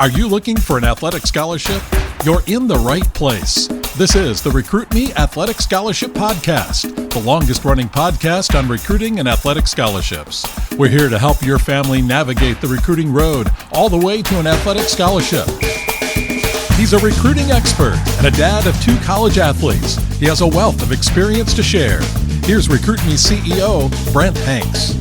Are you looking for an athletic scholarship? You're in the right place. This is the Recruit Me Athletic Scholarship Podcast, the longest-running podcast on recruiting and athletic scholarships. We're here to help your family navigate the recruiting road all the way to an athletic scholarship. He's a recruiting expert and a dad of 2 college athletes. He has a wealth of experience to share. Here's Recruit Me CEO, Brent Hanks.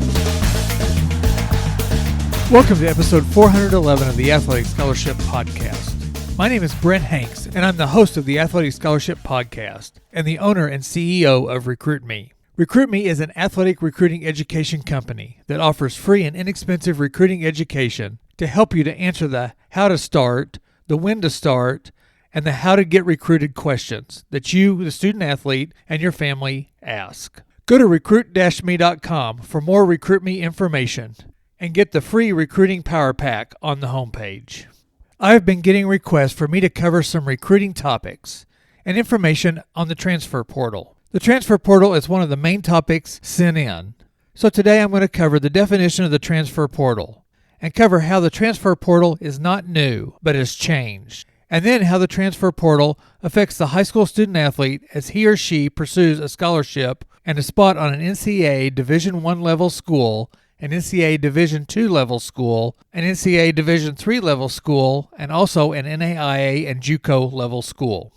Welcome to episode 411 of the Athletic Scholarship Podcast. My name is Brent Hanks, and I'm the host of the Athletic Scholarship Podcast and the owner and CEO of Recruit Me. Recruit Me is an athletic recruiting education company that offers free and inexpensive recruiting education to help you to answer the how to start, the when to start, and the how to get recruited questions that you, the student athlete, and your family ask. Go to recruit-me.com for more Recruit Me information and get the free Recruiting Power Pack on the homepage. I've been getting requests for me to cover some recruiting topics and information on the transfer portal. The transfer portal is one of the main topics sent in. So today I'm going to cover the definition of the transfer portal and cover how the transfer portal is not new, but has changed, and then how the transfer portal affects the high school student athlete as he or she pursues a scholarship and a spot on an NCAA Division I level school, an NCAA Division II level school, an NCAA Division III level school, and also an NAIA and JUCO level school.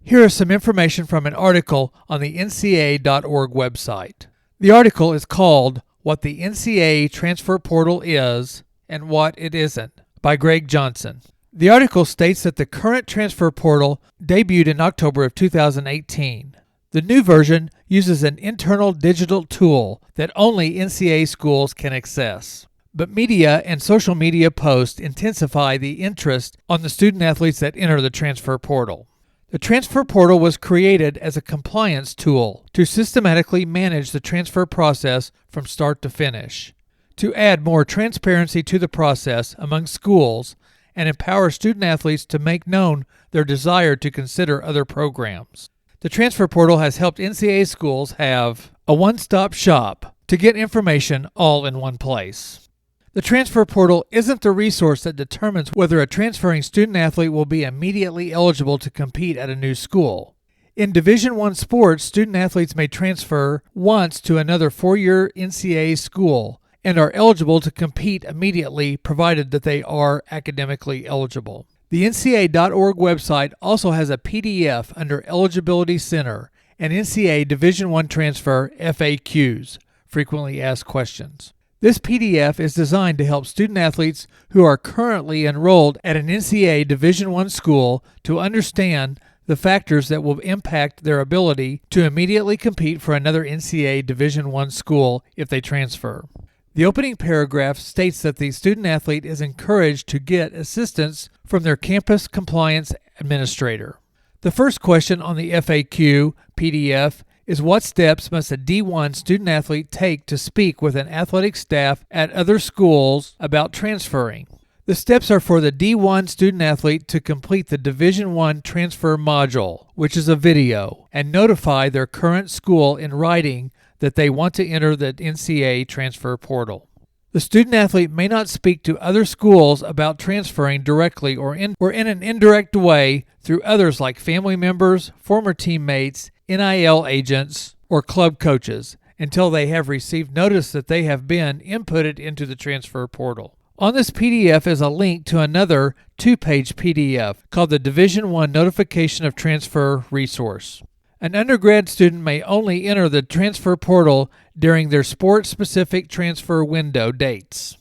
Here is some information from an article on the NCAA.org website. The article is called What the NCAA Transfer Portal Is and What It Isn't by Greg Johnson. The article states that the current transfer portal debuted in October of 2018. The new version uses an internal digital tool that only NCAA schools can access. But media and social media posts intensify the interest on the student athletes that enter the transfer portal. The transfer portal was created as a compliance tool to systematically manage the transfer process from start to finish, to add more transparency to the process among schools and empower student athletes to make known their desire to consider other programs. The transfer portal has helped NCAA schools have a one-stop shop to get information all in one place. The transfer portal isn't the resource that determines whether a transferring student athlete will be immediately eligible to compete at a new school. In Division I sports, student athletes may transfer once to another 4-year NCAA school and are eligible to compete immediately provided that they are academically eligible. The NCAA.org website also has a PDF under Eligibility Center and NCAA Division I Transfer FAQs, Frequently Asked Questions. This PDF is designed to help student athletes who are currently enrolled at an NCAA Division I school to understand the factors that will impact their ability to immediately compete for another NCAA Division I school if they transfer. The opening paragraph states that the student athlete is encouraged to get assistance from their campus compliance administrator. The first question on the FAQ PDF is what steps must a D1 student athlete take to speak with an athletic staff at other schools about transferring? The steps are for the D1 student athlete to complete the Division I transfer module, which is a video, and notify their current school in writing that they want to enter the NCAA transfer portal. The student athlete may not speak to other schools about transferring directly or in an indirect way through others like family members, former teammates, NIL agents, or club coaches until they have received notice that they have been inputted into the transfer portal. On this PDF is a link to another 2-page PDF called the Division I Notification of Transfer resource. An undergrad student may only enter the transfer portal during their sport-specific transfer window dates.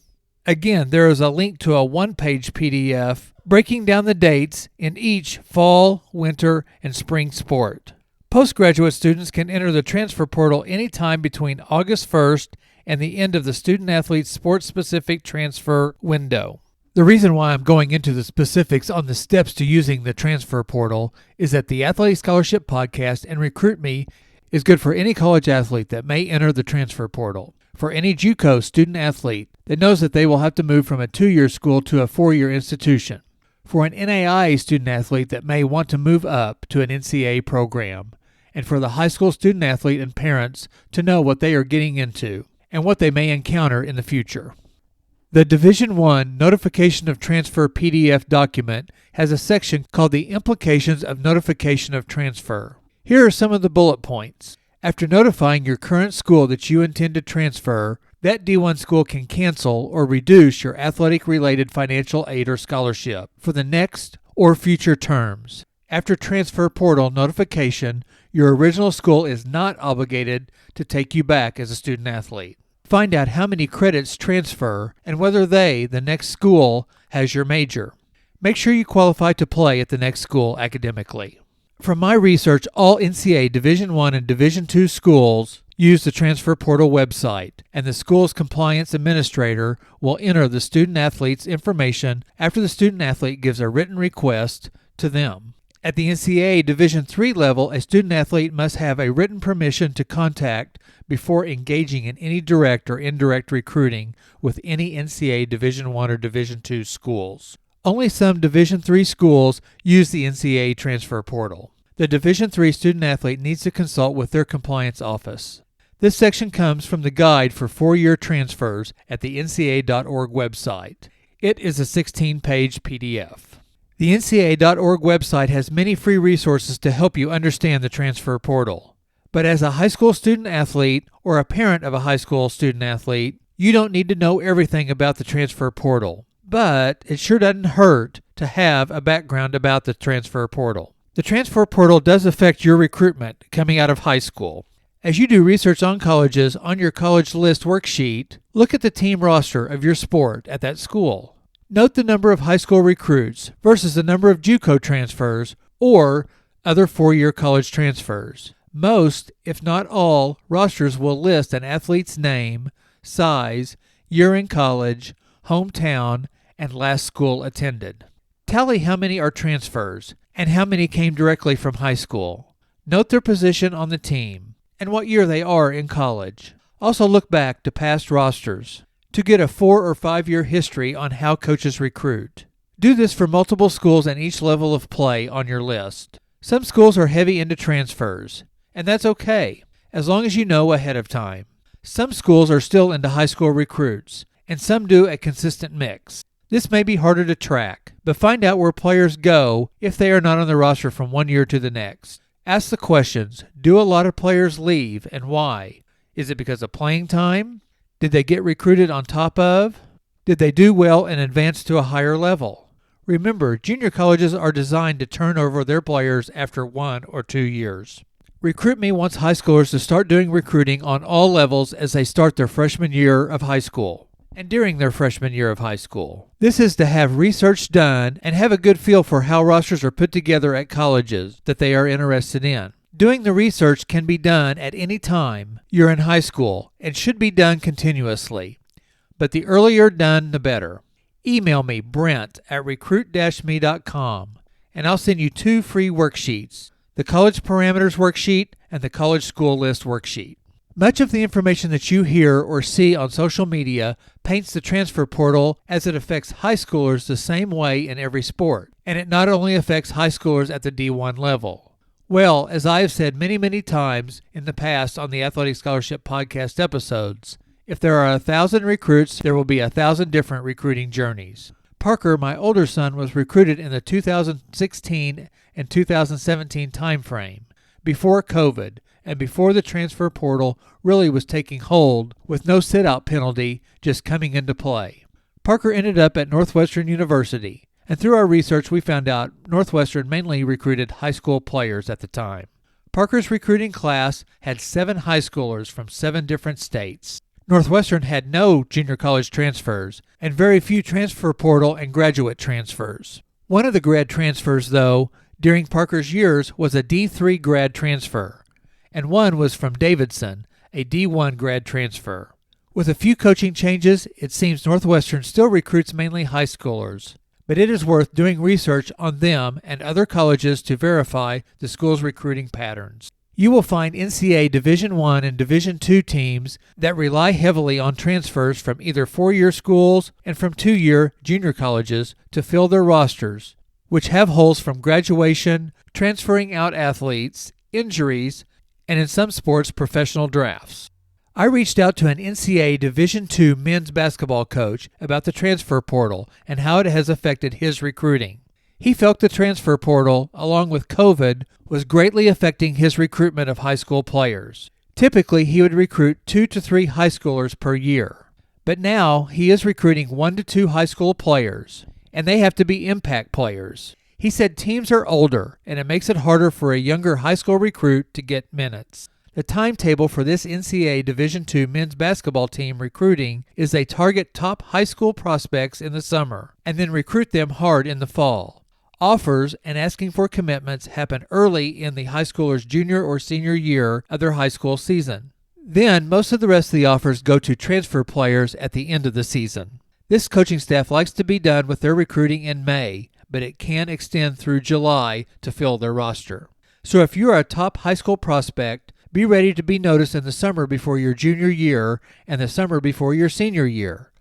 Again, there is a link to a 1-page PDF breaking down the dates in each fall, winter, and spring sport. Postgraduate students can enter the transfer portal anytime between August 1st and the end of the student-athlete's sport-specific transfer window. The reason why I'm going into the specifics on the steps to using the transfer portal is that the Athletic Scholarship Podcast and Recruit Me is good for any college athlete that may enter the transfer portal, for any JUCO student athlete that knows that they will have to move from a 2-year school to a 4-year institution, for an NAIA student athlete that may want to move up to an NCAA program, and for the high school student athlete and parents to know what they are getting into and what they may encounter in the future. The Division I Notification of Transfer PDF document has a section called the Implications of Notification of Transfer. Here are some of the bullet points. After notifying your current school that you intend to transfer, that D1 school can cancel or reduce your athletic-related financial aid or scholarship for the next or future terms. After transfer portal notification, your original school is not obligated to take you back as a student-athlete. Find out how many credits transfer and whether the next school, has your major. Make sure you qualify to play at the next school academically. From my research, all NCAA Division I and Division II schools use the Transfer Portal website, and the school's compliance administrator will enter the student-athlete's information after the student-athlete gives a written request to them. At the NCAA Division III level, a student-athlete must have a written permission to contact before engaging in any direct or indirect recruiting with any NCAA Division I or Division II schools. Only some Division III schools use the NCAA Transfer Portal. The Division III student-athlete needs to consult with their compliance office. This section comes from the Guide for 4-Year Transfers at the ncaa.org website. It is a 16-page PDF. The ncaa.org website has many free resources to help you understand the transfer portal. But as a high school student-athlete or a parent of a high school student-athlete, you don't need to know everything about the transfer portal. But it sure doesn't hurt to have a background about the transfer portal. The transfer portal does affect your recruitment coming out of high school. As you do research on colleges on your college list worksheet, look at the team roster of your sport at that school. Note the number of high school recruits versus the number of JUCO transfers or other 4-year college transfers. Most, if not all, rosters will list an athlete's name, size, year in college, hometown, and last school attended. Tally how many are transfers and how many came directly from high school. Note their position on the team and what year they are in college. Also look back to past rosters to get a 4 or 5 year history on how coaches recruit. Do this for multiple schools and each level of play on your list. Some schools are heavy into transfers, and that's okay, as long as you know ahead of time. Some schools are still into high school recruits, and some do a consistent mix. This may be harder to track, but find out where players go if they are not on the roster from one year to the next. Ask the questions, do a lot of players leave and why? Is it because of playing time? Did they get recruited on top of? Did they do well and advance to a higher level? Remember, junior colleges are designed to turn over their players after 1 or 2 years. Recruit Me wants high schoolers to start doing recruiting on all levels as they start their freshman year of high school and during their freshman year of high school. This is to have research done and have a good feel for how rosters are put together at colleges that they are interested in. Doing the research can be done at any time you're in high school and should be done continuously. But the earlier done, the better. Email me, brent@recruit-me.com, and I'll send you 2 free worksheets, the College Parameters Worksheet and the College School List Worksheet. Much of the information that you hear or see on social media paints the transfer portal as it affects high schoolers the same way in every sport, and it not only affects high schoolers at the D1 level. Well, as I have said many, many times in the past on the Athletic Scholarship Podcast episodes, if there are 1,000 recruits, there will be 1,000 different recruiting journeys. Parker, my older son, was recruited in the 2016 and 2017 timeframe, before COVID, and before the transfer portal really was taking hold, with no sit-out penalty just coming into play. Parker ended up at Northwestern University, and through our research we found out Northwestern mainly recruited high school players at the time. Parker's recruiting class had 7 high schoolers from 7 different states. Northwestern had no junior college transfers, and very few transfer portal and graduate transfers. One of the grad transfers, though, during Parker's years was a D3 grad transfer, and one was from Davidson, a D1 grad transfer. With a few coaching changes, it seems Northwestern still recruits mainly high schoolers, but it is worth doing research on them and other colleges to verify the school's recruiting patterns. You will find NCAA Division I and Division II teams that rely heavily on transfers from either 4-year schools and from 2-year junior colleges to fill their rosters, which have holes from graduation, transferring out athletes, injuries, and in some sports, professional drafts. I reached out to an NCAA Division II men's basketball coach about the transfer portal and how it has affected his recruiting. He felt the transfer portal, along with COVID, was greatly affecting his recruitment of high school players. Typically, he would recruit 2 to 3 high schoolers per year. But now, he is recruiting 1 to 2 high school players, and they have to be impact players. He said teams are older, and it makes it harder for a younger high school recruit to get minutes. The timetable for this NCAA Division II men's basketball team recruiting is they target top high school prospects in the summer, and then recruit them hard in the fall. Offers and asking for commitments happen early in the high schooler's junior or senior year of their high school season. Then, most of the rest of the offers go to transfer players at the end of the season. This coaching staff likes to be done with their recruiting in May, but it can extend through July to fill their roster. So if you're a top high school prospect, be ready to be noticed in the summer before your junior year and the summer before your senior year.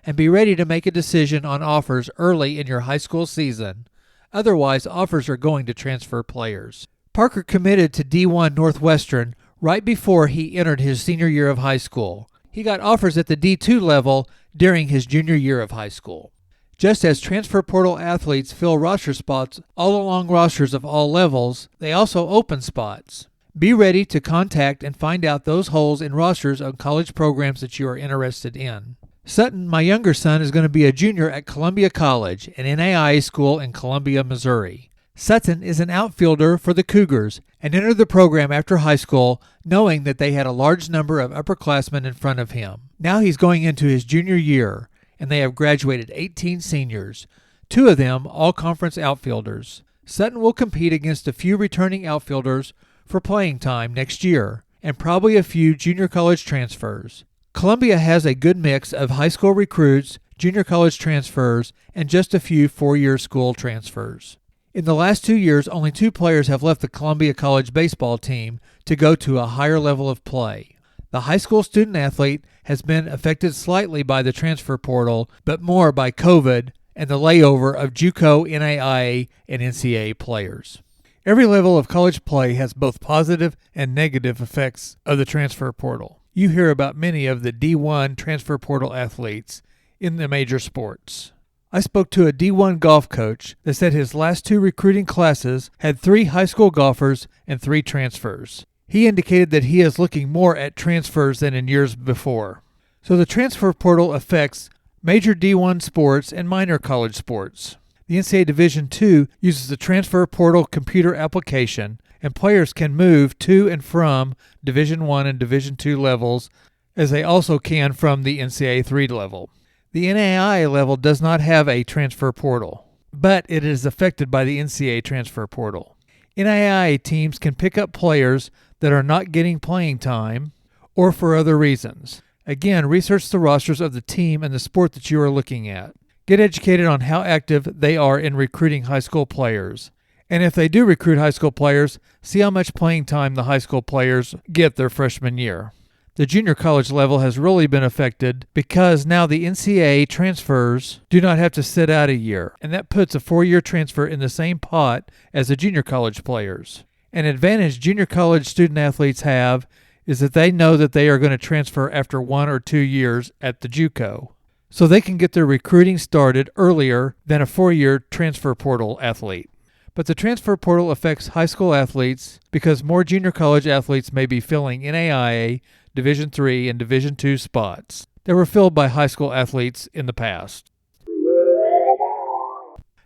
And be ready to make a decision on offers early in your high school season. Otherwise, offers are going to transfer players. Parker committed to D1 Northwestern right before he entered his senior year of high school. He got offers at the D2 level during his junior year of high school. Just as transfer portal athletes fill roster spots all along rosters of all levels, they also open spots. Be ready to contact and find out those holes in rosters of college programs that you are interested in. Sutton, my younger son, is going to be a junior at Columbia College, an NAIA school in Columbia, Missouri. Sutton is an outfielder for the Cougars and entered the program after high school knowing that they had a large number of upperclassmen in front of him. Now he's going into his junior year, and they have graduated 18 seniors, 2 of them all-conference outfielders. Sutton will compete against a few returning outfielders for playing time next year, and probably a few junior college transfers. Columbia has a good mix of high school recruits, junior college transfers, and just a few 4-year school transfers. In the last 2 years, only 2 players have left the Columbia College baseball team to go to a higher level of play. The high school student athlete has been affected slightly by the transfer portal, but more by COVID and the layover of JUCO, NAIA, and NCAA players. Every level of college play has both positive and negative effects of the transfer portal. You hear about many of the D1 transfer portal athletes in the major sports. I spoke to a D1 golf coach that said his last 2 recruiting classes had 3 high school golfers and 3 transfers. He indicated that he is looking more at transfers than in years before. So the transfer portal affects major D1 sports and minor college sports. The NCAA Division II uses the transfer portal computer application, and players can move to and from Division I and Division II levels, as they also can from the NCAA 3 level. The NAIA level does not have a transfer portal, but it is affected by the NCAA transfer portal. NAIA teams can pick up players that are not getting playing time or for other reasons. Again, research the rosters of the team and the sport that you are looking at. Get educated on how active they are in recruiting high school players. And if they do recruit high school players, see how much playing time the high school players get their freshman year. The junior college level has really been affected because now the NCAA transfers do not have to sit out a year, and that puts a 4-year transfer in the same pot as the junior college players. An advantage junior college student athletes have is that they know that they are going to transfer after 1 or 2 years at the JUCO, so they can get their recruiting started earlier than a 4-year transfer portal athlete. But the transfer portal affects high school athletes because more junior college athletes may be filling NAIA, Division III, and Division II spots that were filled by high school athletes in the past.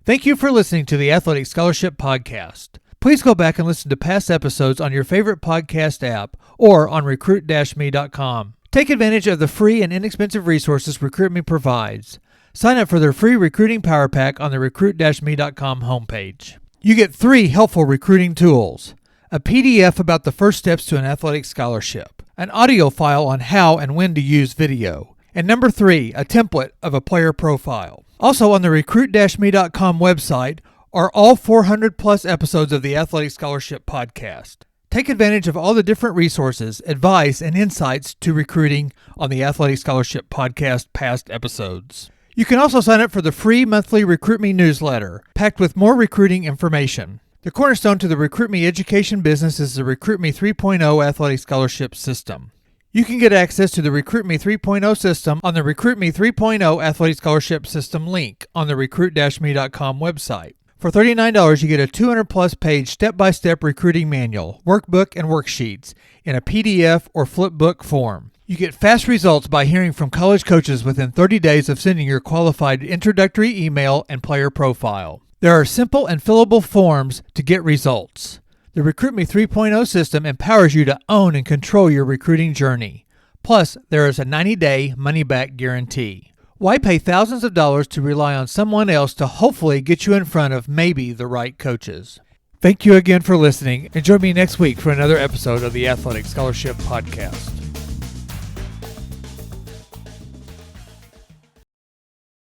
Thank you for listening to the Athletic Scholarship Podcast. Please go back and listen to past episodes on your favorite podcast app or on recruit-me.com. Take advantage of the free and inexpensive resources RecruitMe provides. Sign up for their free recruiting power pack on the recruit-me.com homepage. You get 3 helpful recruiting tools: a PDF about the first steps to an athletic scholarship, an audio file on how and when to use video, and number 3, a template of a player profile. Also on the recruit-me.com website are all 400-plus episodes of the Athletic Scholarship Podcast. Take advantage of all the different resources, advice, and insights to recruiting on the Athletic Scholarship Podcast past episodes. You can also sign up for the free monthly RecruitMe newsletter, packed with more recruiting information. The cornerstone to the RecruitMe education business is the RecruitMe 3.0 Athletic Scholarship System. You can get access to the Recruit Me 3.0 system on the Recruit Me 3.0 Athletic Scholarship System link on the recruit-me.com website. For $39, you get a 200-plus page step-by-step recruiting manual, workbook, and worksheets in a PDF or flipbook form. You get fast results by hearing from college coaches within 30 days of sending your qualified introductory email and player profile. There are simple and fillable forms to get results. The Recruit Me 3.0 system empowers you to own and control your recruiting journey. Plus, there is a 90-day money-back guarantee. Why pay thousands of dollars to rely on someone else to hopefully get you in front of maybe the right coaches? Thank you again for listening, and join me next week for another episode of the Athletic Scholarship Podcast.